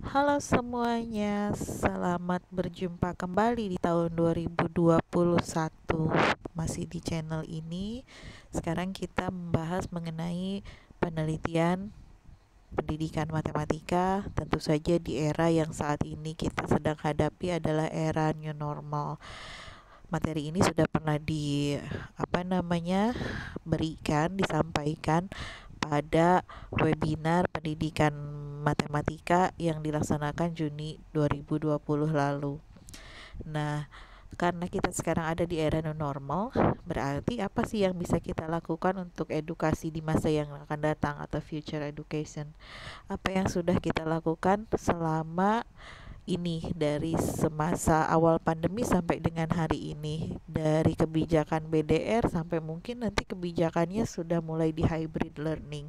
Halo semuanya, selamat berjumpa kembali di tahun 2021. Masih di channel ini. Sekarang kita membahas mengenai penelitian pendidikan matematika. Tentu saja di era yang saat ini kita sedang hadapi adalah era new normal. Materi ini sudah pernah disampaikan pada webinar pendidikan matematika yang dilaksanakan Juni 2020 lalu. Nah, karena kita sekarang ada di era new normal, berarti apa sih yang bisa kita lakukan untuk edukasi di masa yang akan datang atau future education? Apa yang sudah kita lakukan selama ini dari semasa awal pandemi sampai dengan hari ini, dari kebijakan BDR sampai mungkin nanti kebijakannya sudah mulai di hybrid learning.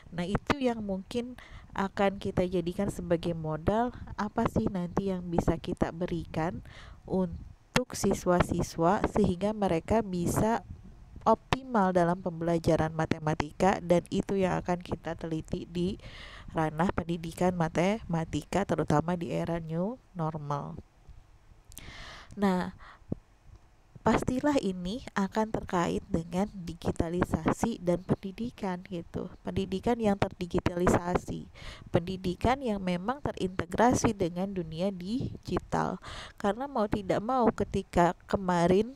Nah, itu yang mungkin akan kita jadikan sebagai modal, apa sih nanti yang bisa kita berikan untuk siswa-siswa sehingga mereka bisa optimal dalam pembelajaran matematika, dan itu yang akan kita teliti di ranah pendidikan matematika terutama di era new normal. Nah, pastilah ini akan terkait dengan digitalisasi dan pendidikan gitu. Pendidikan yang terdigitalisasi, pendidikan yang memang terintegrasi dengan dunia digital. Karena mau tidak mau ketika kemarin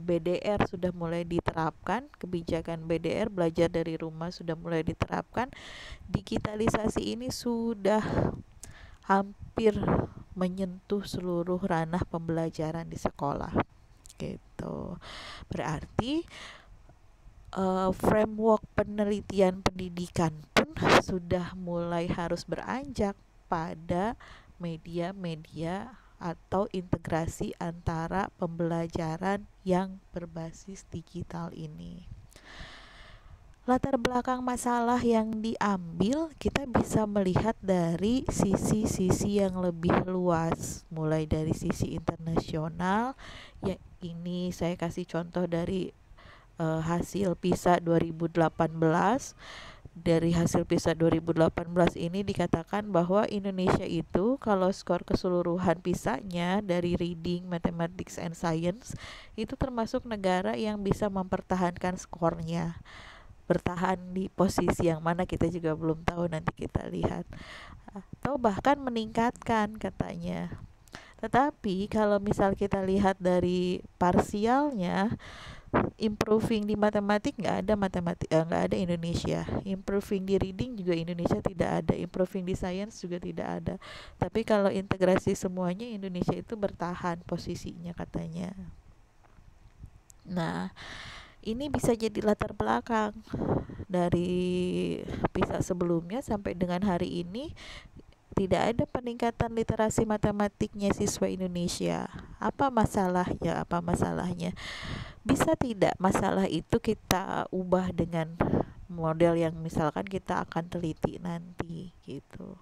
BDR sudah mulai diterapkan, kebijakan BDR belajar dari rumah sudah mulai diterapkan, digitalisasi ini sudah hampir menyentuh seluruh ranah pembelajaran di sekolah gitu. Berarti framework penelitian pendidikan pun sudah mulai harus beranjak pada media-media atau integrasi antara pembelajaran yang berbasis digital ini. Latar belakang masalah yang diambil kita bisa melihat dari sisi-sisi yang lebih luas, mulai dari sisi internasional. Ya, ini saya kasih contoh dari hasil PISA 2018. Dari hasil PISA 2018 ini dikatakan bahwa Indonesia itu kalau skor keseluruhan PISA-nya dari reading, mathematics and science itu termasuk negara yang bisa mempertahankan skornya. Bertahan di posisi yang mana kita juga belum tahu, nanti kita lihat. Atau bahkan meningkatkan katanya. Tetapi kalau misal kita lihat dari parsialnya, improving di matematik nggak ada Indonesia, improving di reading juga Indonesia tidak ada, improving di science juga tidak ada. Tapi kalau integrasi semuanya, Indonesia itu bertahan posisinya katanya. Nah, ini bisa jadi latar belakang dari PISA sebelumnya sampai dengan hari ini tidak ada peningkatan literasi matematiknya siswa Indonesia. Apa masalahnya? Bisa tidak masalah itu kita ubah dengan model yang misalkan kita akan teliti nanti gitu.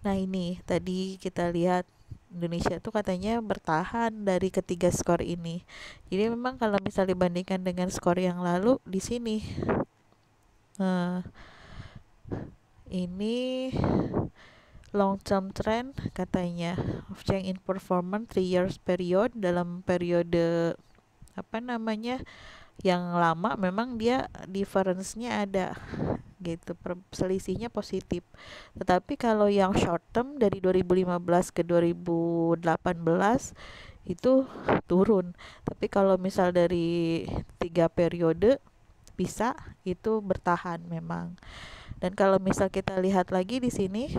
Nah, ini tadi kita lihat Indonesia tuh katanya bertahan dari ketiga skor ini. Jadi memang kalau misal dibandingkan dengan skor yang lalu di sini, ini long term trend katanya of change in performance 3 years period. Dalam periode yang lama memang dia difference-nya ada gitu, selisihnya positif. Tetapi kalau yang short term dari 2015 ke 2018 itu turun. Tapi kalau misal dari 3 periode bisa itu bertahan memang. Dan kalau misal kita lihat lagi di sini,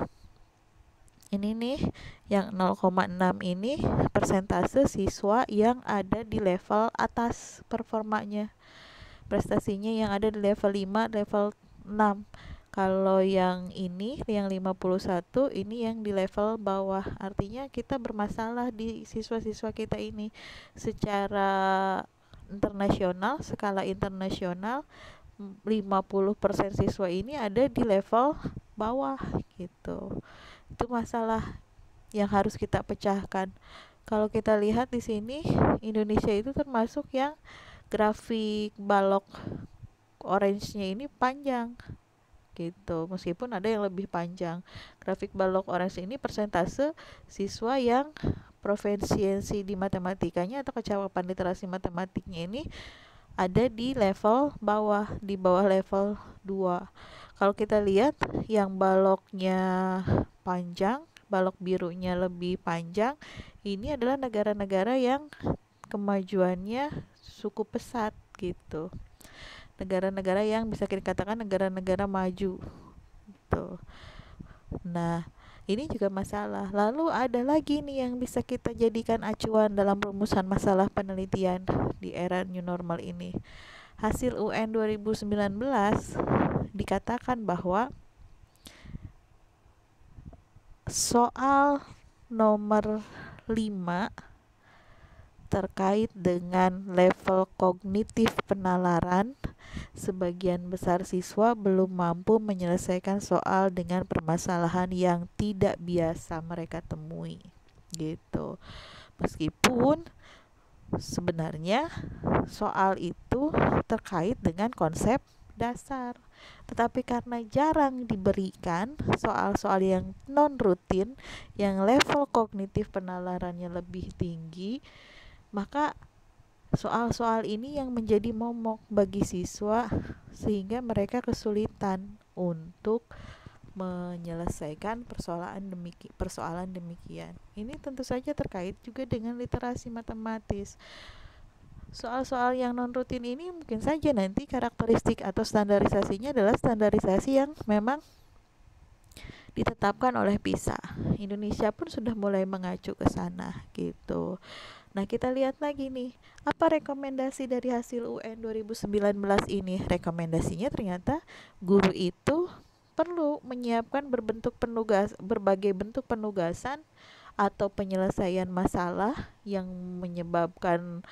ini nih yang 0,6 ini persentase siswa yang ada di level atas performanya, prestasinya yang ada di level 5, level 6. Kalau yang ini yang 51 ini yang di level bawah. Artinya kita bermasalah di siswa-siswa kita ini secara internasional, skala internasional. 50% siswa ini ada di level bawah gitu. Itu masalah yang harus kita pecahkan. Kalau kita lihat di sini, Indonesia itu termasuk yang grafik balok orange-nya ini panjang. gitu. Meskipun ada yang lebih panjang. Grafik balok orange ini persentase siswa yang proficiency di matematikanya atau kecapapan literasi matematiknya ini ada di level bawah, di bawah level 2. Kalau kita lihat yang baloknya panjang, balok birunya lebih panjang, ini adalah negara-negara yang kemajuannya cukup pesat gitu. Negara-negara yang bisa kita katakan negara-negara maju gitu. Nah, ini juga masalah. Lalu ada lagi nih yang bisa kita jadikan acuan dalam rumusan masalah penelitian di era new normal ini. Hasil UN 2019 dikatakan bahwa soal nomor 5 terkait dengan level kognitif penalaran, sebagian besar siswa belum mampu menyelesaikan soal dengan permasalahan yang tidak biasa mereka temui gitu. Meskipun sebenarnya soal itu terkait dengan konsep dasar, tetapi karena jarang diberikan soal-soal yang non rutin yang level kognitif penalarannya lebih tinggi, maka soal-soal ini yang menjadi momok bagi siswa sehingga mereka kesulitan untuk menyelesaikan persoalan demikian. Ini tentu saja terkait juga dengan literasi matematis. Soal-soal yang non rutin ini mungkin saja nanti karakteristik atau standarisasinya adalah standarisasi yang memang ditetapkan oleh PISA. Indonesia pun sudah mulai mengacu ke sana gitu. Nah, kita lihat lagi nih, apa rekomendasi dari hasil UN 2019 ini? Rekomendasinya ternyata guru itu perlu menyiapkan berbagai bentuk penugasan atau penyelesaian masalah yang menyebabkan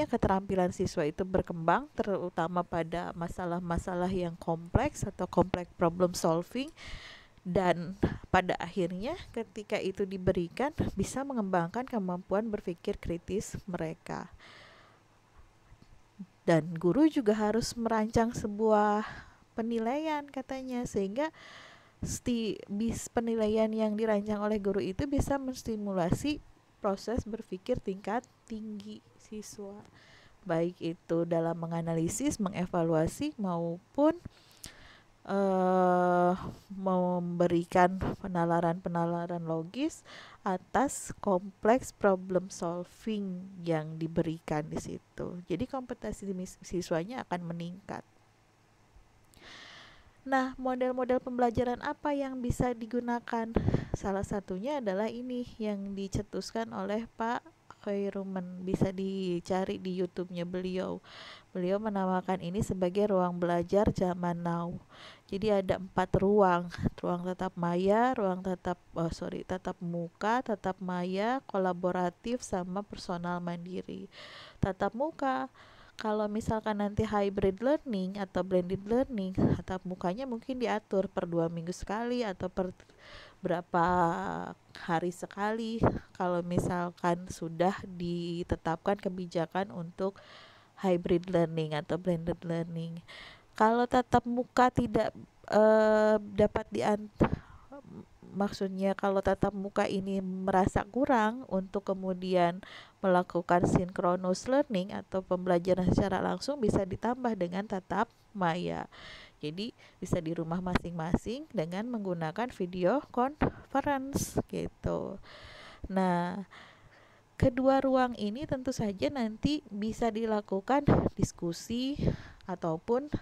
keterampilan siswa itu berkembang, terutama pada masalah-masalah yang kompleks atau complex problem solving, dan pada akhirnya ketika itu diberikan bisa mengembangkan kemampuan berpikir kritis mereka. Dan guru juga harus merancang sebuah penilaian katanya, sehingga penilaian yang dirancang oleh guru itu bisa menstimulasi proses berpikir tingkat tinggi siswa, baik itu dalam menganalisis, mengevaluasi maupun memberikan penalaran-penalaran logis atas kompleks problem solving yang diberikan di situ. Jadi kompetensi siswanya akan meningkat. Nah, model-model pembelajaran apa yang bisa digunakan? Salah satunya adalah ini yang dicetuskan oleh Pak Khairuman. Bisa dicari di YouTube-nya beliau. Beliau menamakan ini sebagai ruang belajar zaman now. Jadi ada 4 ruang tatap maya, tatap muka, tatap maya, kolaboratif, sama personal mandiri. Tatap muka, kalau misalkan nanti hybrid learning atau blended learning, tatap mukanya mungkin diatur per 2 minggu sekali atau per berapa hari sekali. Kalau misalkan sudah ditetapkan kebijakan untuk hybrid learning atau blended learning. Kalau tatap muka tidak dapat maksudnya kalau tatap muka ini merasa kurang untuk kemudian melakukan synchronous learning atau pembelajaran secara langsung, bisa ditambah dengan tatap maya. Jadi bisa di rumah masing-masing dengan menggunakan video conference gitu. Nah, kedua ruang ini tentu saja nanti bisa dilakukan diskusi ataupun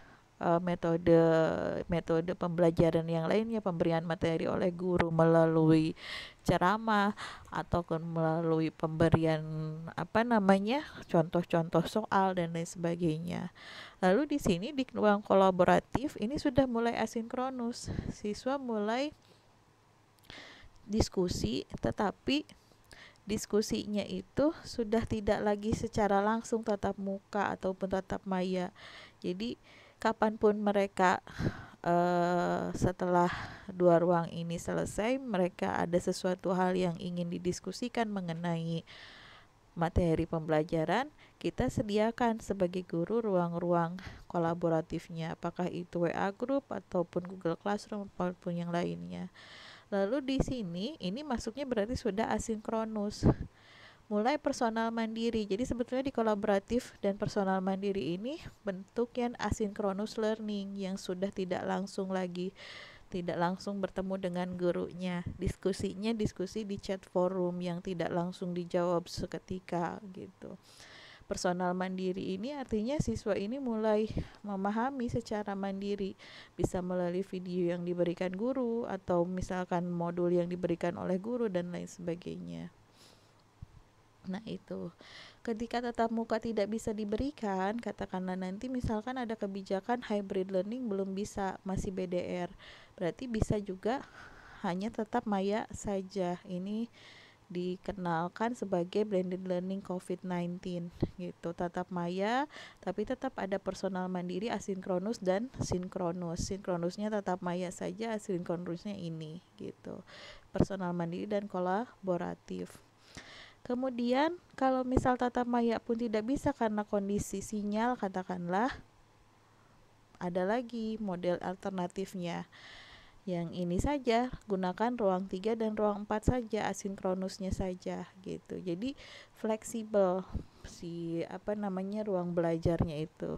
metode pembelajaran yang lainnya, pemberian materi oleh guru melalui ceramah ataupun melalui pemberian contoh-contoh soal dan lain sebagainya. Lalu di sini di ruang kolaboratif ini sudah mulai asinkronus, siswa mulai diskusi, tetapi diskusinya itu sudah tidak lagi secara langsung tatap muka ataupun tatap maya. Jadi kapanpun mereka setelah 2 ruang ini selesai, mereka ada sesuatu hal yang ingin didiskusikan mengenai materi pembelajaran, kita sediakan sebagai guru ruang-ruang kolaboratifnya, apakah itu WA Group ataupun Google Classroom ataupun yang lainnya. Lalu di sini ini masuknya berarti sudah asinkronus. Mulai personal mandiri. Jadi sebetulnya di kolaboratif dan personal mandiri ini bentuk yang asinkronus learning yang sudah tidak langsung lagi, tidak langsung bertemu dengan gurunya. Diskusinya diskusi di chat forum yang tidak langsung dijawab seketika gitu. Personal mandiri ini artinya siswa ini mulai memahami secara mandiri, bisa melalui video yang diberikan guru atau misalkan modul yang diberikan oleh guru dan lain sebagainya. Nah itu, ketika tatap muka tidak bisa diberikan, katakanlah nanti misalkan ada kebijakan hybrid learning belum bisa, masih BDR, berarti bisa juga hanya tatap maya saja. Ini dikenalkan sebagai blended learning COVID-19 gitu, tatap maya tapi tetap ada personal mandiri, asinkronus dan sinkronus. Sinkronusnya tatap maya saja, asinkronusnya ini gitu, personal mandiri dan kolaboratif. Kemudian kalau misal tatap maya pun tidak bisa karena kondisi sinyal, katakanlah ada lagi model alternatifnya. Yang ini saja, gunakan ruang 3 dan ruang 4 saja, asinkronusnya saja gitu. Jadi fleksibel ruang belajarnya itu.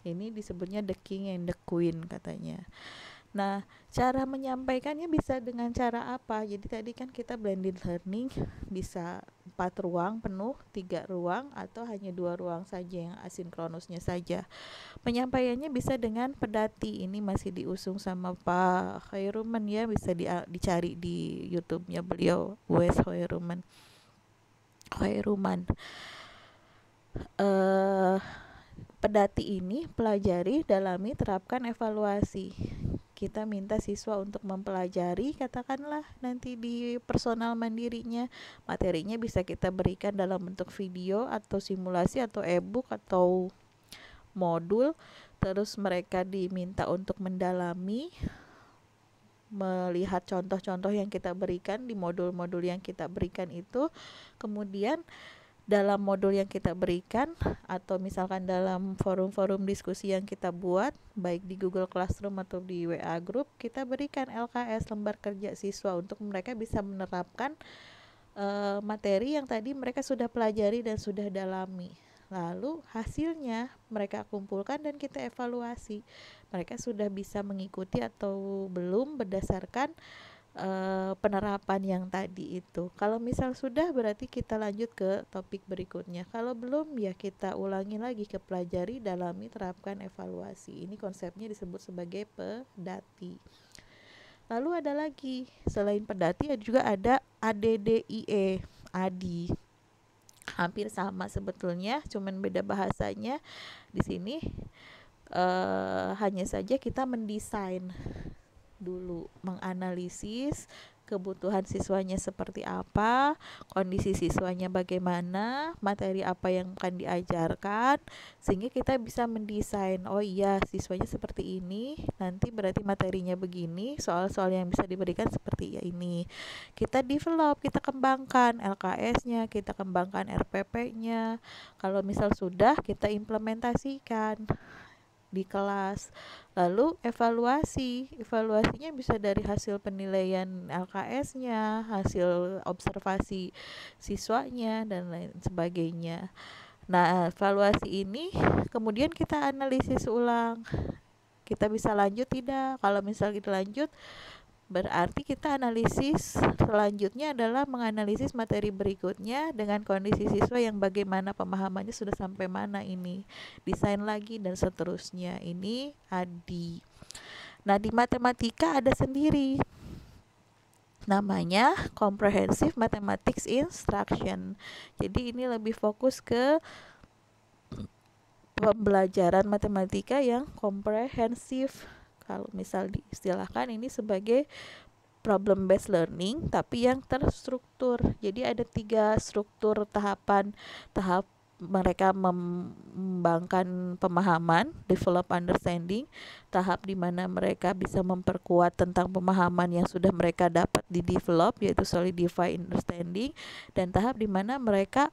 Ini disebutnya the king and the queen katanya. Nah, cara menyampaikannya bisa dengan cara apa? Jadi tadi kan kita blended learning bisa 4 ruang penuh, 3 ruang atau hanya 2 ruang saja yang asinkronusnya saja. Penyampaiannya bisa dengan pedati. Ini masih diusung sama Pak Khairuman ya, bisa dicari di YouTube-nya beliau, Wes Khairuman. Pedati ini pelajari, dalami, terapkan, evaluasi. Kita minta siswa untuk mempelajari, katakanlah nanti di personal mandirinya, materinya bisa kita berikan dalam bentuk video atau simulasi atau e-book atau modul. Terus mereka diminta untuk mendalami, melihat contoh-contoh yang kita berikan di modul-modul yang kita berikan itu. Kemudian dalam modul yang kita berikan atau misalkan dalam forum-forum diskusi yang kita buat, baik di Google Classroom atau di WA Group, kita berikan LKS, lembar kerja siswa, untuk mereka bisa menerapkan materi yang tadi mereka sudah pelajari dan sudah dalami. Lalu hasilnya mereka kumpulkan dan kita evaluasi, mereka sudah bisa mengikuti atau belum berdasarkan penerapan yang tadi itu. Kalau misal sudah, berarti kita lanjut ke topik berikutnya. Kalau belum, ya kita ulangi lagi, ke pelajari, dalami, terapkan, evaluasi. Ini konsepnya disebut sebagai pedati. Lalu ada lagi, selain pedati juga ada ADDIE, ADI. Hampir sama sebetulnya, cuman beda bahasanya. Di sini hanya saja kita mendesain dulu, menganalisis kebutuhan siswanya seperti apa, kondisi siswanya bagaimana, materi apa yang akan diajarkan, sehingga kita bisa mendesain, oh iya siswanya seperti ini, nanti berarti materinya begini, soal-soal yang bisa diberikan seperti ini. Kita develop, kita kembangkan LKS-nya, kita kembangkan RPP-nya. Kalau misal sudah, kita implementasikan di kelas. Lalu evaluasinya bisa dari hasil penilaian LKS-nya, hasil observasi siswanya dan lain sebagainya. Nah, evaluasi ini kemudian kita analisis ulang, kita bisa lanjut tidak. Kalau misal kita lanjut, berarti kita analisis selanjutnya adalah menganalisis materi berikutnya dengan kondisi siswa yang bagaimana pemahamannya, sudah sampai mana ini, desain lagi dan seterusnya. Ini ADI. Nah, di matematika ada sendiri, namanya Comprehensive Mathematics Instruction. Jadi ini lebih fokus ke pembelajaran matematika yang komprehensif. Kalau misal diistilahkan ini sebagai problem based learning tapi yang terstruktur. Jadi ada 3 struktur tahapan. Tahap mereka mengembangkan pemahaman, develop understanding, tahap di mana mereka bisa memperkuat tentang pemahaman yang sudah mereka dapat di develop, yaitu solidify understanding, dan tahap di mana mereka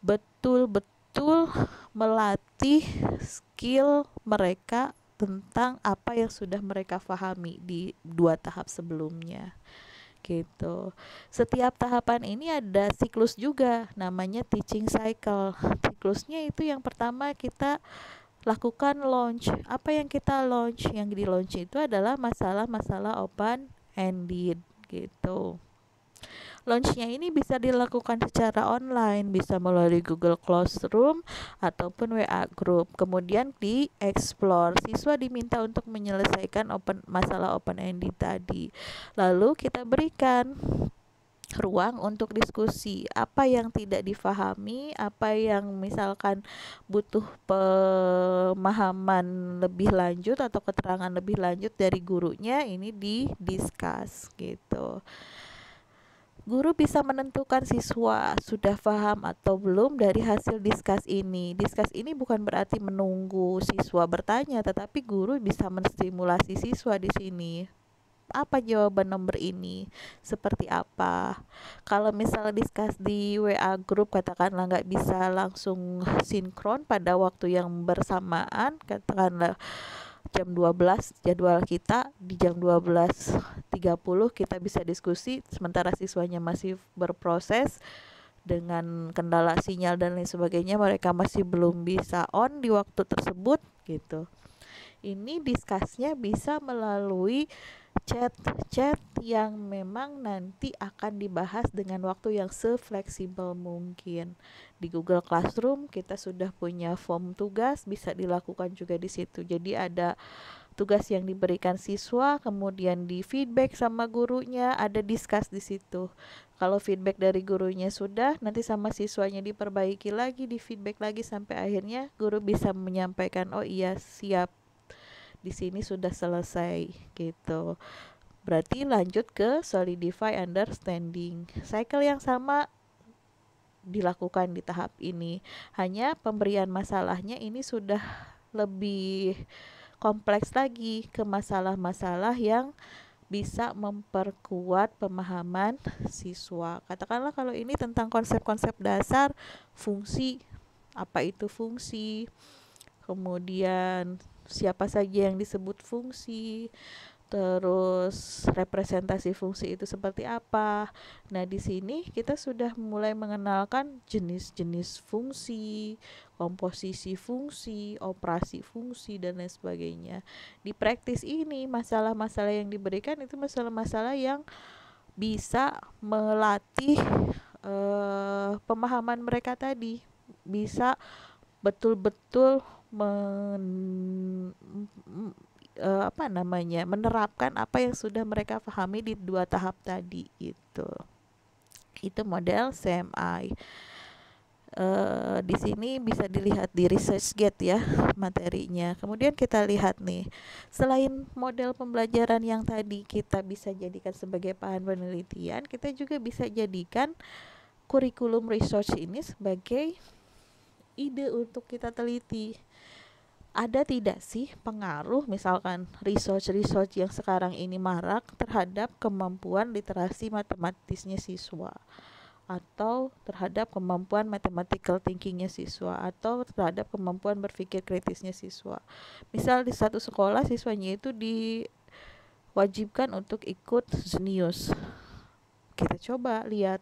betul-betul melatih skill mereka tentang apa yang sudah mereka pahami di dua tahap sebelumnya gitu. Setiap tahapan ini ada siklus juga, namanya teaching cycle. Siklusnya itu yang pertama kita lakukan launch. Apa yang kita launch? Yang di launch itu adalah masalah-masalah open ended gitu. Launchnya ini bisa dilakukan secara online, bisa melalui Google Classroom ataupun WA Group. Kemudian di-explore, siswa diminta untuk menyelesaikan masalah open-ended tadi. Lalu kita berikan ruang untuk diskusi, apa yang tidak difahami, apa yang misalkan butuh pemahaman lebih lanjut atau keterangan lebih lanjut dari gurunya, ini di-discuss gitu. Guru bisa menentukan siswa sudah paham atau belum dari hasil diskus ini. Diskus ini bukan berarti menunggu siswa bertanya, tetapi guru bisa menstimulasi siswa di sini. Apa jawaban nomor ini? Seperti apa? Kalau misalnya diskus di WA group, katakanlah nggak bisa langsung sinkron pada waktu yang bersamaan, katakanlah jam 12 jadwal kita, di jam 12.30 kita bisa diskusi sementara siswanya masih berproses dengan kendala sinyal dan lain sebagainya, mereka masih belum bisa on di waktu tersebut gitu. Ini diskusnya bisa melalui chat yang memang nanti akan dibahas dengan waktu yang sefleksibel mungkin. Di Google Classroom kita sudah punya form tugas, bisa dilakukan juga di situ. Jadi ada tugas yang diberikan siswa, kemudian di feedback sama gurunya, ada discuss di situ. Kalau feedback dari gurunya sudah, nanti sama siswanya diperbaiki lagi, di feedback lagi, sampai akhirnya guru bisa menyampaikan, oh iya siap, di sini sudah selesai gitu. Berarti lanjut ke solidify understanding. Cycle yang sama dilakukan di tahap ini. Hanya pemberian masalahnya ini sudah lebih kompleks lagi ke masalah-masalah yang bisa memperkuat pemahaman siswa. Katakanlah kalau ini tentang konsep-konsep dasar fungsi, apa itu fungsi, kemudian siapa saja yang disebut fungsi, terus representasi fungsi itu seperti apa. Nah, di sini kita sudah mulai mengenalkan jenis-jenis fungsi, komposisi fungsi, operasi fungsi, dan lain sebagainya. Di praktis ini, masalah-masalah yang diberikan itu masalah-masalah yang bisa melatih pemahaman mereka tadi, bisa betul-betul menerapkan apa yang sudah mereka pahami di dua tahap tadi gitu. Itu model CMI. Di sini bisa dilihat di ResearchGate ya materinya. Kemudian kita lihat nih, selain model pembelajaran yang tadi kita bisa jadikan sebagai bahan penelitian, kita juga bisa jadikan kurikulum research ini sebagai ide untuk kita teliti. Ada tidak sih pengaruh misalkan research yang sekarang ini marak terhadap kemampuan literasi matematisnya siswa, atau terhadap kemampuan mathematical thinkingnya siswa, atau terhadap kemampuan berpikir kritisnya siswa. Misal di satu sekolah siswanya itu diwajibkan untuk ikut Zenius. Kita coba lihat,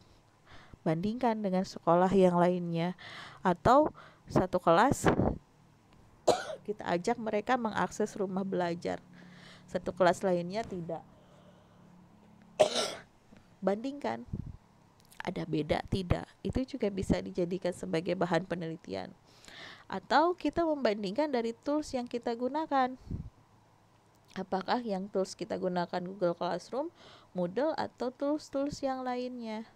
bandingkan dengan sekolah yang lainnya, atau satu kelas kita ajak mereka mengakses rumah belajar, satu kelas lainnya tidak. Bandingkan, ada beda tidak? Itu juga bisa dijadikan sebagai bahan penelitian. Atau kita membandingkan dari tools yang kita gunakan. Apakah yang tools kita gunakan Google Classroom, Moodle, atau tools-tools yang lainnya?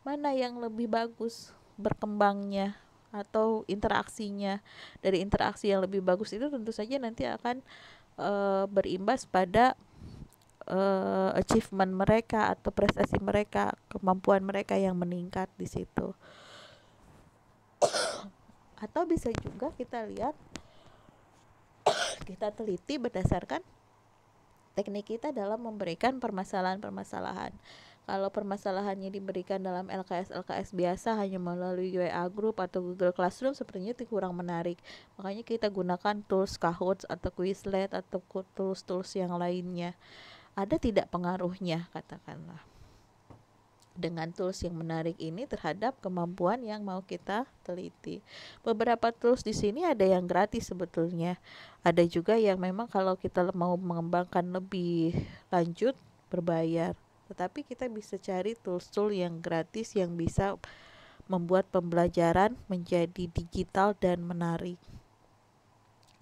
Mana yang lebih bagus berkembangnya atau interaksinya? Dari interaksi yang lebih bagus itu tentu saja nanti akan berimbas pada achievement mereka atau prestasi mereka, kemampuan mereka yang meningkat di situ. Atau bisa juga kita lihat, kita teliti berdasarkan teknik kita dalam memberikan permasalahan-permasalahan. Kalau permasalahannya diberikan dalam LKS biasa hanya melalui WA Group atau Google Classroom, sepertinya itu kurang menarik. Makanya kita gunakan tools Kahoot atau Quizlet atau tools-tools yang lainnya. Ada tidak pengaruhnya, katakanlah, dengan tools yang menarik ini terhadap kemampuan yang mau kita teliti. Beberapa tools di sini ada yang gratis sebetulnya. Ada juga yang memang kalau kita mau mengembangkan lebih lanjut berbayar. Tetapi kita bisa cari tools-tools yang gratis yang bisa membuat pembelajaran menjadi digital dan menarik.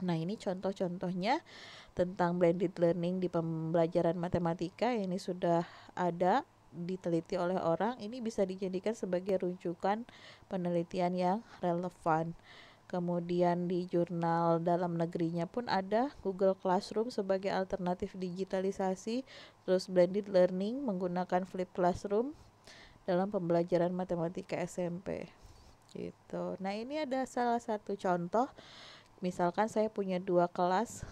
Nah, ini contoh-contohnya tentang blended learning di pembelajaran matematika. Ini sudah ada, diteliti oleh orang. Ini bisa dijadikan sebagai rujukan penelitian yang relevan. Kemudian di jurnal dalam negerinya pun ada Google Classroom sebagai alternatif digitalisasi, terus blended learning menggunakan Flip Classroom dalam pembelajaran matematika SMP gitu. Nah, ini ada salah satu contoh. Misalkan saya punya dua kelas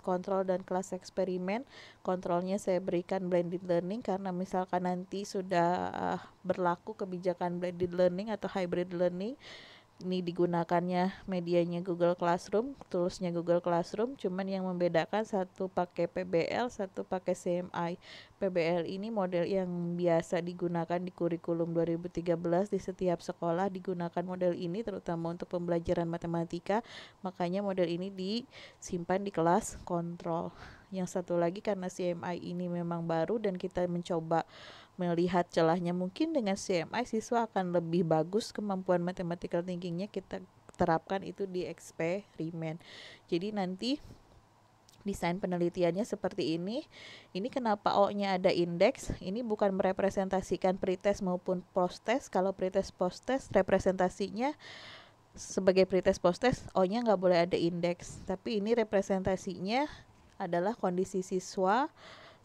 kontrol dan kelas eksperimen. Kontrolnya saya berikan blended learning karena misalkan nanti sudah berlaku kebijakan blended learning atau hybrid learning. Ini digunakannya medianya Google Classroom, toolsnya Google Classroom, cuman yang membedakan satu pakai PBL, satu pakai CMI. PBL ini model yang biasa digunakan di kurikulum 2013 di setiap sekolah, digunakan model ini terutama untuk pembelajaran matematika, makanya model ini disimpan di kelas kontrol. Yang satu lagi karena CMI ini memang baru dan kita mencoba melihat celahnya, mungkin dengan CMI siswa akan lebih bagus kemampuan mathematical thinkingnya, kita terapkan itu di eksperimen. Jadi nanti desain penelitiannya seperti ini. Ini kenapa O-nya ada indeks? Ini bukan merepresentasikan pretest maupun post-test. Kalau pretest post-test representasinya sebagai pretest post-test O-nya nggak boleh ada indeks. Tapi ini representasinya adalah kondisi siswa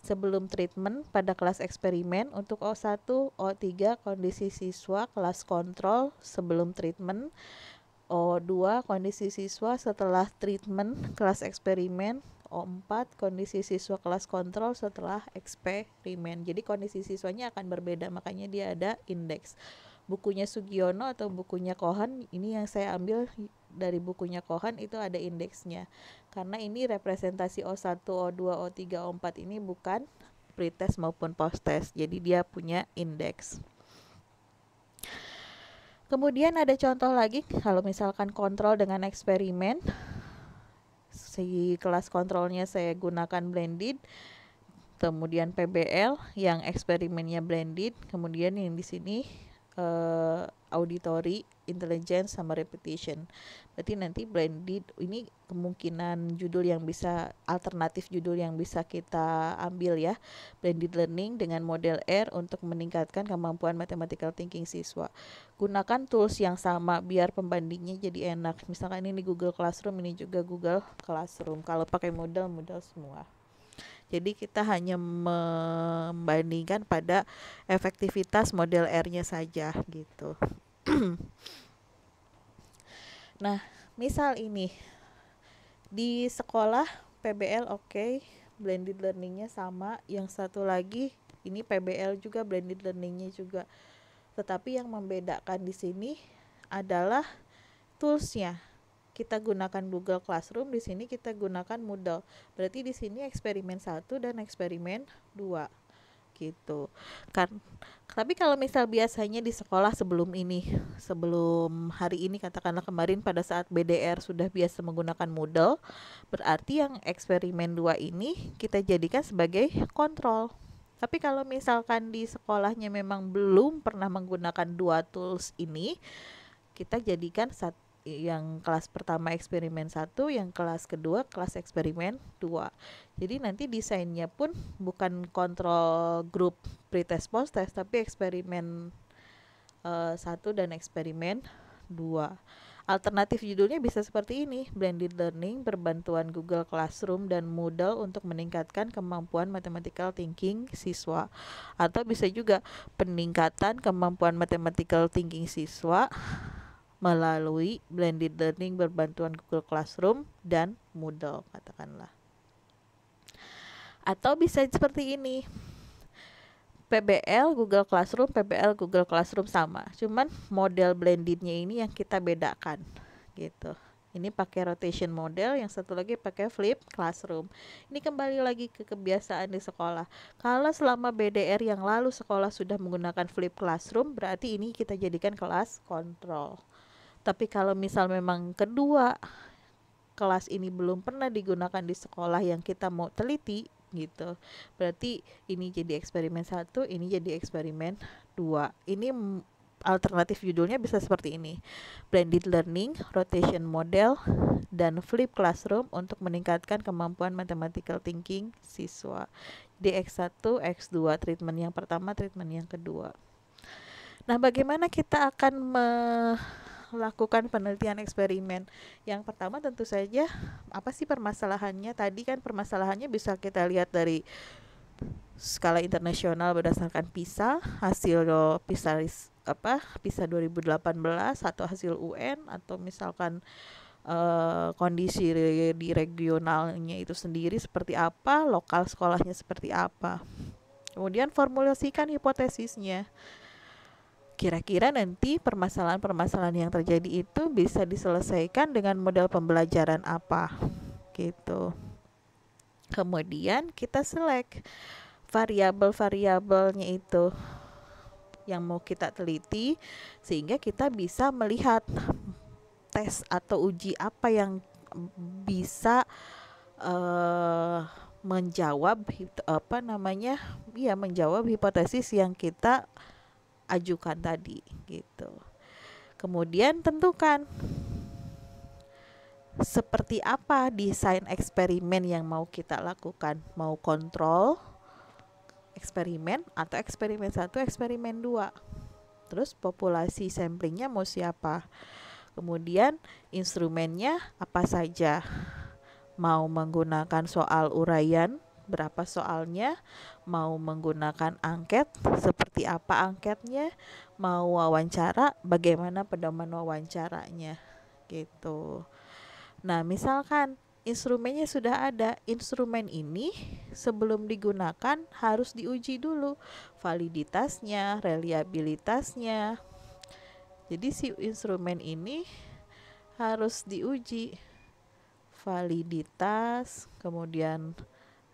sebelum treatment pada kelas eksperimen. Untuk O1, O3 kondisi siswa kelas kontrol sebelum treatment. O2 kondisi siswa setelah treatment kelas eksperimen. O4 kondisi siswa kelas kontrol setelah eksperimen. Jadi kondisi siswanya akan berbeda, makanya dia ada indeks. Bukunya Sugiono atau bukunya Kohan, ini yang saya ambil dari bukunya Kohan, itu ada indeksnya. Karena ini representasi O1, O2, O3, O4 ini bukan pretest maupun post-test. Jadi dia punya indeks. Kemudian ada contoh lagi, kalau misalkan kontrol dengan eksperimen, si kelas kontrolnya saya gunakan blended, kemudian PBL yang eksperimennya blended, kemudian yang di sini auditory, intelligence sama repetition. Berarti nanti blended ini kemungkinan judul yang bisa, alternatif judul yang bisa kita ambil ya. Blended learning dengan model R untuk meningkatkan kemampuan mathematical thinking siswa. Gunakan tools yang sama biar pembandingnya jadi enak. Misalkan ini Google Classroom, ini juga Google Classroom. Kalau pakai modal semua. Jadi kita hanya membandingkan pada efektivitas model R-nya saja gitu. Nah, misal ini di sekolah PBL oke, blended learningnya sama. Yang satu lagi ini PBL juga, blended learningnya juga. Tetapi yang membedakan di sini adalah toolsnya. Kita gunakan Google Classroom, di sini kita gunakan Moodle. Berarti di sini eksperimen 1 dan eksperimen 2 gitu. Tapi kalau misal biasanya di sekolah sebelum hari ini, katakanlah kemarin pada saat BDR sudah biasa menggunakan Moodle, berarti yang eksperimen 2 ini kita jadikan sebagai kontrol. Tapi kalau misalkan di sekolahnya memang belum pernah menggunakan dua tools ini, kita jadikan yang kelas pertama eksperimen 1, yang kelas kedua kelas eksperimen 2. Jadi nanti desainnya pun bukan kontrol grup pretest post-test, tapi eksperimen 1 dan eksperimen 2. Alternatif judulnya bisa seperti ini, blended learning berbantuan Google Classroom dan Moodle untuk meningkatkan kemampuan mathematical thinking siswa. Atau bisa juga peningkatan kemampuan mathematical thinking siswa melalui blended learning berbantuan Google Classroom dan Moodle katakanlah. Atau bisa seperti ini, PBL Google Classroom, PBL Google Classroom sama, cuman model blendednya ini yang kita bedakan gitu. Ini pakai rotation model, yang satu lagi pakai flip classroom. Ini kembali lagi ke kebiasaan di sekolah. Kalau selama BDR yang lalu sekolah sudah menggunakan flip classroom, berarti ini kita jadikan kelas kontrol. Tapi kalau misal memang kedua kelas ini belum pernah digunakan di sekolah yang kita mau teliti gitu, berarti ini jadi eksperimen 1, ini jadi eksperimen 2. Ini alternatif judulnya bisa seperti ini: blended learning, rotation model, dan flip classroom untuk meningkatkan kemampuan mathematical thinking siswa. Di X1, X2, treatment yang pertama, treatment yang kedua. Nah, bagaimana kita akan melakukan penelitian eksperimen? Yang pertama tentu saja, apa sih permasalahannya? Tadi kan permasalahannya bisa kita lihat dari skala internasional berdasarkan PISA, hasil PISA 2018 atau hasil UN, atau misalkan kondisi di regionalnya itu sendiri seperti apa, lokal sekolahnya seperti apa. Kemudian formulasikan hipotesisnya. Kira-kira nanti permasalahan-permasalahan yang terjadi itu bisa diselesaikan dengan model pembelajaran apa gitu. Kemudian kita select variabel-variabelnya itu yang mau kita teliti, sehingga kita bisa melihat tes atau uji apa yang bisa menjawab menjawab hipotesis yang kita ajukan tadi gitu. Kemudian tentukan seperti apa desain eksperimen yang mau kita lakukan, mau kontrol eksperimen atau eksperimen 1, eksperimen 2. Terus populasi samplingnya mau siapa, kemudian instrumennya apa saja, mau menggunakan soal uraian, berapa soalnya, mau menggunakan angket, seperti apa angketnya, mau wawancara, bagaimana pedoman wawancaranya gitu. Nah, misalkan instrumennya sudah ada, instrumen ini sebelum digunakan harus diuji dulu validitasnya, reliabilitasnya. Jadi si instrumen ini harus diuji validitas, kemudian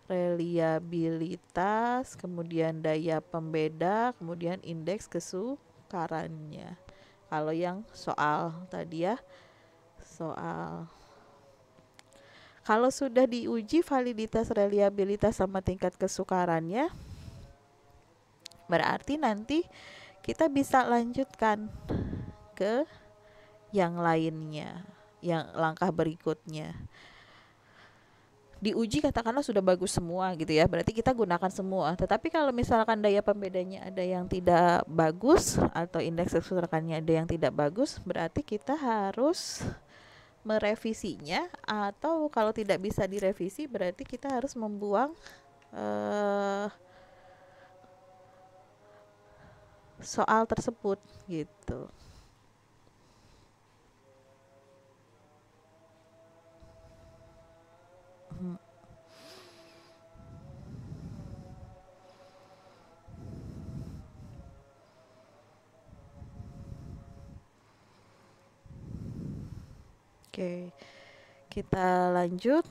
reliabilitas, kemudian daya pembeda, kemudian indeks kesukarannya. Kalau yang soal tadi ya, kalau sudah diuji validitas, reliabilitas sama tingkat kesukarannya, berarti nanti kita bisa lanjutkan ke yang lainnya, yang langkah berikutnya. Diuji katakanlah sudah bagus semua gitu ya, berarti kita gunakan semua. Tetapi kalau misalkan daya pembedanya ada yang tidak bagus atau indeks kesukarannya ada yang tidak bagus, berarti kita harus merevisinya, atau kalau tidak bisa direvisi berarti kita harus membuang soal tersebut gitu. Oke, kita lanjut.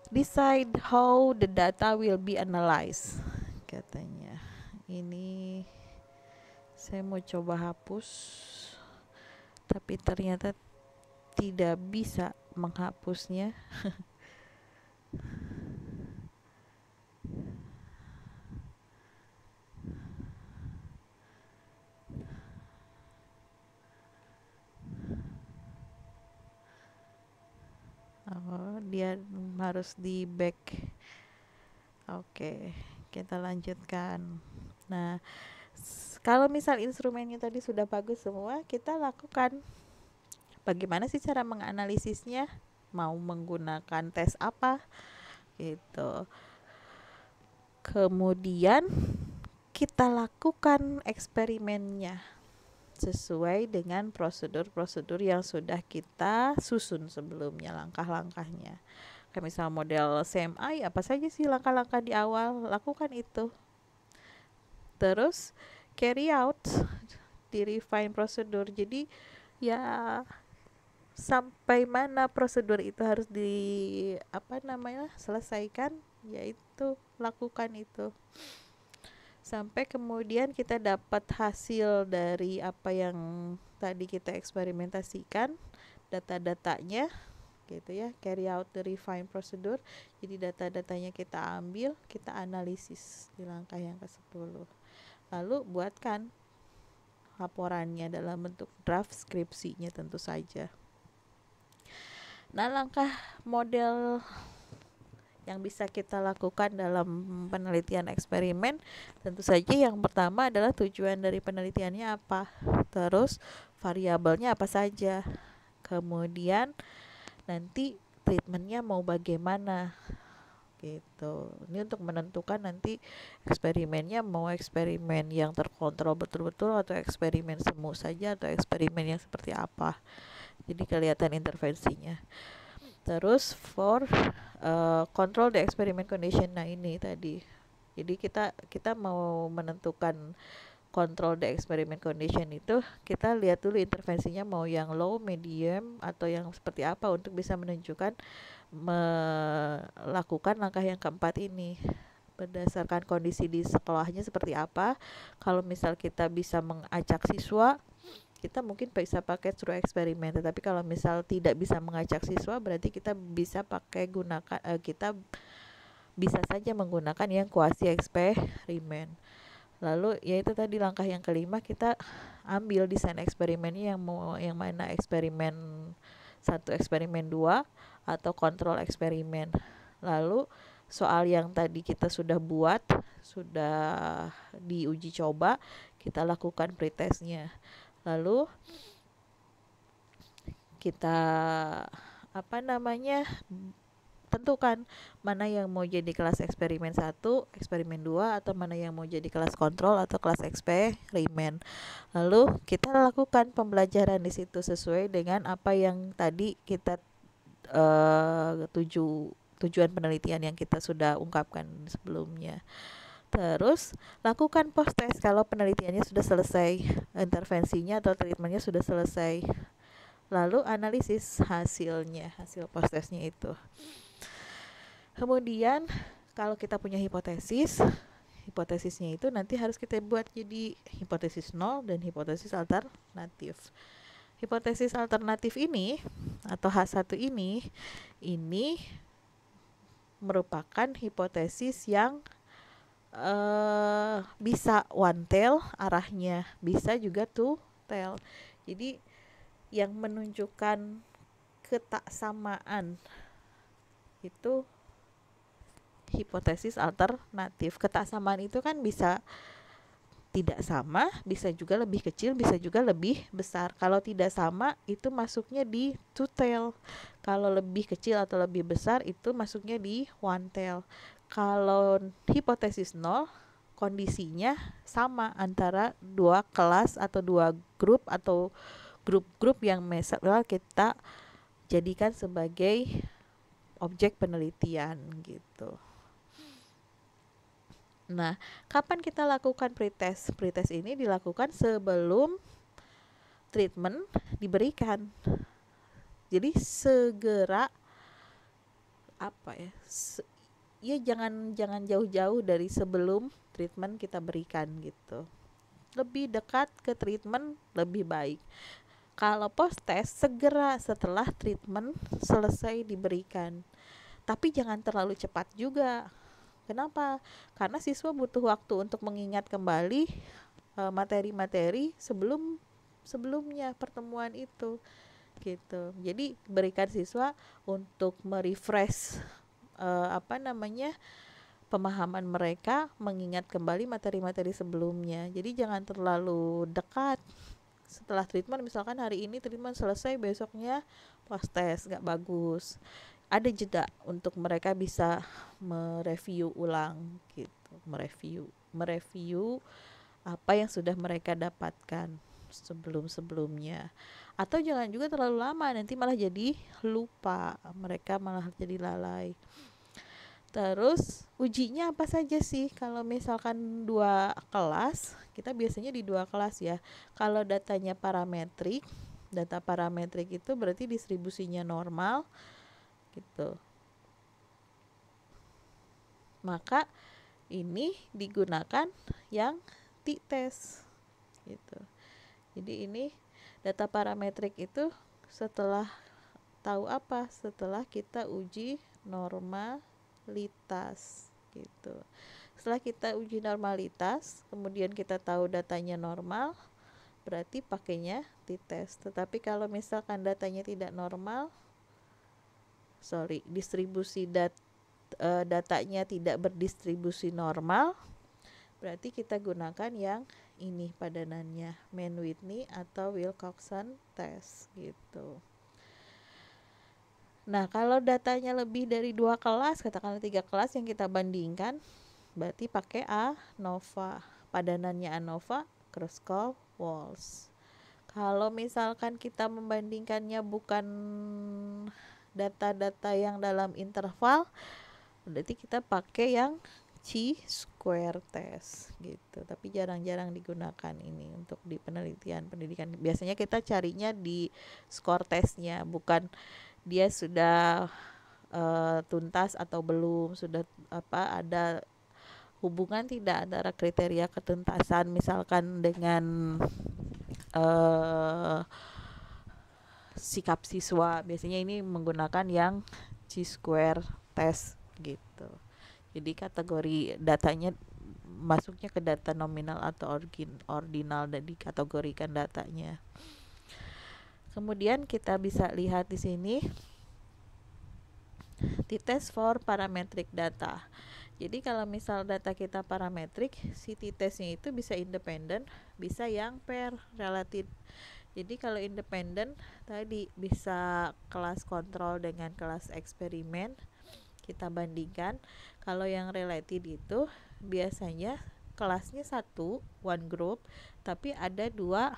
Decide how the data will be analyzed, katanya. Ini saya mau coba hapus, tapi ternyata tidak bisa menghapusnya. Dia harus di back. Oke, kita lanjutkan. Nah, kalau misal instrumennya tadi sudah bagus semua, kita lakukan bagaimana sih cara menganalisisnya, mau menggunakan tes apa gitu. Kemudian kita lakukan eksperimennya sesuai dengan prosedur-prosedur yang sudah kita susun sebelumnya, langkah-langkahnya. Kayak misal model CMI, apa saja sih langkah-langkah di awal, lakukan itu. Terus carry out di refine prosedur. Jadi ya sampai mana prosedur itu harus selesaikan, yaitu lakukan itu sampai kemudian kita dapat hasil dari apa yang tadi kita eksperimentasikan, data-datanya gitu ya. Carry out the refine procedure. Jadi data-datanya kita ambil, kita analisis di langkah yang ke-10, lalu buatkan laporannya dalam bentuk draft skripsinya tentu saja. Nah, langkah model yang bisa kita lakukan dalam penelitian eksperimen, tentu saja yang pertama adalah tujuan dari penelitiannya apa, terus variabelnya apa saja, kemudian nanti treatmentnya mau bagaimana gitu. Ini untuk menentukan nanti eksperimennya mau eksperimen yang terkontrol betul-betul atau eksperimen semu saja atau eksperimen yang seperti apa. Jadi kelihatan intervensinya. Terus for control the experiment condition. Nah, ini tadi. Jadi kita mau menentukan control the experiment condition itu, kita lihat dulu intervensinya mau yang low, medium, atau yang seperti apa untuk bisa menunjukkan melakukan langkah yang keempat ini. Berdasarkan kondisi di sekolahnya seperti apa. Kalau misal kita bisa mengajak siswa, kita mungkin bisa pakai through eksperimen. Tetapi kalau misal tidak bisa mengajak siswa, berarti kita bisa kita bisa saja menggunakan yang kuasi eksperimen. Lalu yaitu tadi langkah yang kelima, kita ambil desain eksperimennya yang mana eksperimen 1, eksperimen 2, atau kontrol eksperimen. Lalu soal yang tadi kita sudah buat, sudah diuji coba, kita lakukan pretestnya. Lalu kita tentukan mana yang mau jadi kelas eksperimen 1, eksperimen 2, atau mana yang mau jadi kelas kontrol atau kelas eksperimen. Lalu kita lakukan pembelajaran di situ sesuai dengan apa yang tadi kita tujuan penelitian yang kita sudah ungkapkan sebelumnya. Terus lakukan post test kalau penelitiannya sudah selesai, intervensinya atau treatmentnya sudah selesai. Lalu analisis hasilnya, hasil post testnya itu. Kemudian kalau kita punya hipotesisnya itu nanti harus kita buat jadi hipotesis 0 dan hipotesis alternatif. Hipotesis alternatif ini atau H1 ini merupakan hipotesis yang bisa one tail arahnya, bisa juga two tail. Jadi yang menunjukkan ketaksamaan itu hipotesis alternatif. Ketaksamaan itu kan bisa tidak sama, bisa juga lebih kecil, bisa juga lebih besar. Kalau tidak sama itu masuknya di two tail. Kalau lebih kecil atau lebih besar itu masuknya di one tail. Kalau hipotesis 0, kondisinya sama antara dua kelas atau dua grup atau grup-grup yang misalnya kita jadikan sebagai objek penelitian gitu. Nah, kapan kita lakukan pretest? Pretest ini dilakukan sebelum treatment diberikan. Jadi segera jangan jauh-jauh dari sebelum treatment kita berikan gitu. Lebih dekat ke treatment lebih baik. Kalau post test segera setelah treatment selesai diberikan. Tapi jangan terlalu cepat juga. Kenapa? Karena siswa butuh waktu untuk mengingat kembali materi-materi sebelumnya pertemuan itu gitu. Jadi berikan siswa untuk merefresh pemahaman mereka, mengingat kembali materi-materi sebelumnya. Jadi jangan terlalu dekat setelah treatment. Misalkan hari ini treatment selesai, besoknya post test, gak bagus. Ada jeda untuk mereka bisa mereview ulang gitu, mereview apa yang sudah mereka dapatkan sebelum-sebelumnya. Atau jangan juga terlalu lama, nanti malah jadi lupa, mereka malah jadi lalai. Terus ujinya apa saja sih? Kalau misalkan 2 kelas, kita biasanya di 2 kelas ya. Kalau datanya parametrik, data parametrik itu berarti distribusinya normal gitu. Maka ini digunakan yang t-test gitu. Jadi ini data parametrik itu setelah tahu apa? Setelah kita uji normalitas gitu. Setelah kita uji normalitas, kemudian kita tahu datanya normal, berarti pakainya t-test. Tetapi kalau misalkan datanya tidak normal, distribusi datanya tidak berdistribusi normal, berarti kita gunakan yang ini padanannya, Mann-Whitney atau Wilcoxon test gitu. Nah, kalau datanya lebih dari 2 kelas, katakanlah 3 kelas yang kita bandingkan, berarti pakai ANOVA, padanannya ANOVA, Kruskal-Walsh. Kalau misalkan kita membandingkannya bukan data-data yang dalam interval, berarti kita pakai yang chi-square test gitu. Tapi jarang-jarang digunakan ini untuk di penelitian pendidikan. Biasanya kita carinya di skor testnya, bukan dia sudah tuntas atau belum, sudah ada hubungan tidak antara kriteria ketuntasan misalkan dengan sikap siswa. Biasanya ini menggunakan yang chi-square test gitu. Jadi kategori datanya masuknya ke data nominal atau ordinal dan dikategorikan datanya. Kemudian kita bisa lihat di sini t-test for parametric data. Jadi kalau misal data kita parametrik, si t-testnya itu bisa independen, bisa yang pair relatif. Jadi kalau independen tadi bisa kelas kontrol dengan kelas eksperimen, kita bandingkan. Kalau yang related itu biasanya kelasnya satu, one group, tapi ada 2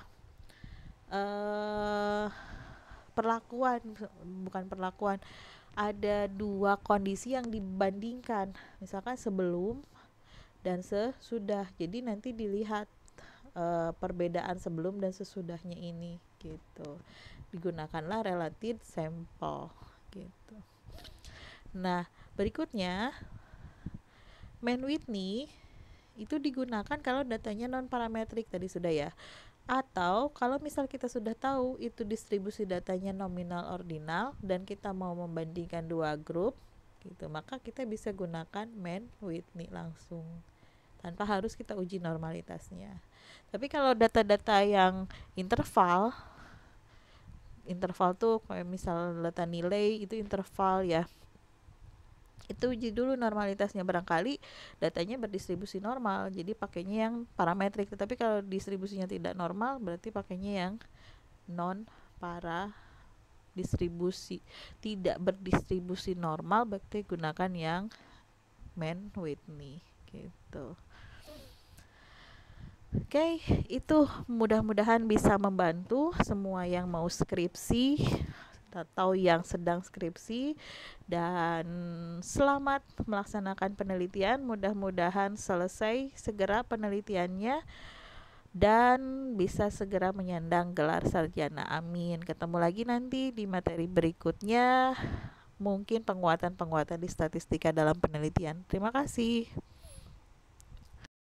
ada 2 kondisi yang dibandingkan, misalkan sebelum dan sesudah. Jadi nanti dilihat perbedaan sebelum dan sesudahnya ini gitu. Digunakanlah relative sample gitu. Nah, berikutnya Mann-Whitney itu digunakan kalau datanya non parametrik tadi sudah ya. Atau kalau misal kita sudah tahu itu distribusi datanya nominal ordinal dan kita mau membandingkan 2 grup gitu, maka kita bisa gunakan Mann-Whitney langsung tanpa harus kita uji normalitasnya. Tapi kalau data-data yang interval tuh kayak misal data nilai itu interval ya, itu uji dulu normalitasnya, barangkali datanya berdistribusi normal jadi pakainya yang parametrik. Tetapi kalau distribusinya tidak normal berarti pakainya yang non para distribusi, tidak berdistribusi normal, berarti gunakan yang Mann-Whitney gitu. Oke, itu mudah-mudahan bisa membantu semua yang mau skripsi atau yang sedang skripsi, dan selamat melaksanakan penelitian. Mudah-mudahan selesai segera penelitiannya dan bisa segera menyandang gelar sarjana. Amin. Ketemu lagi nanti di materi berikutnya, mungkin penguatan di statistika dalam penelitian. Terima kasih.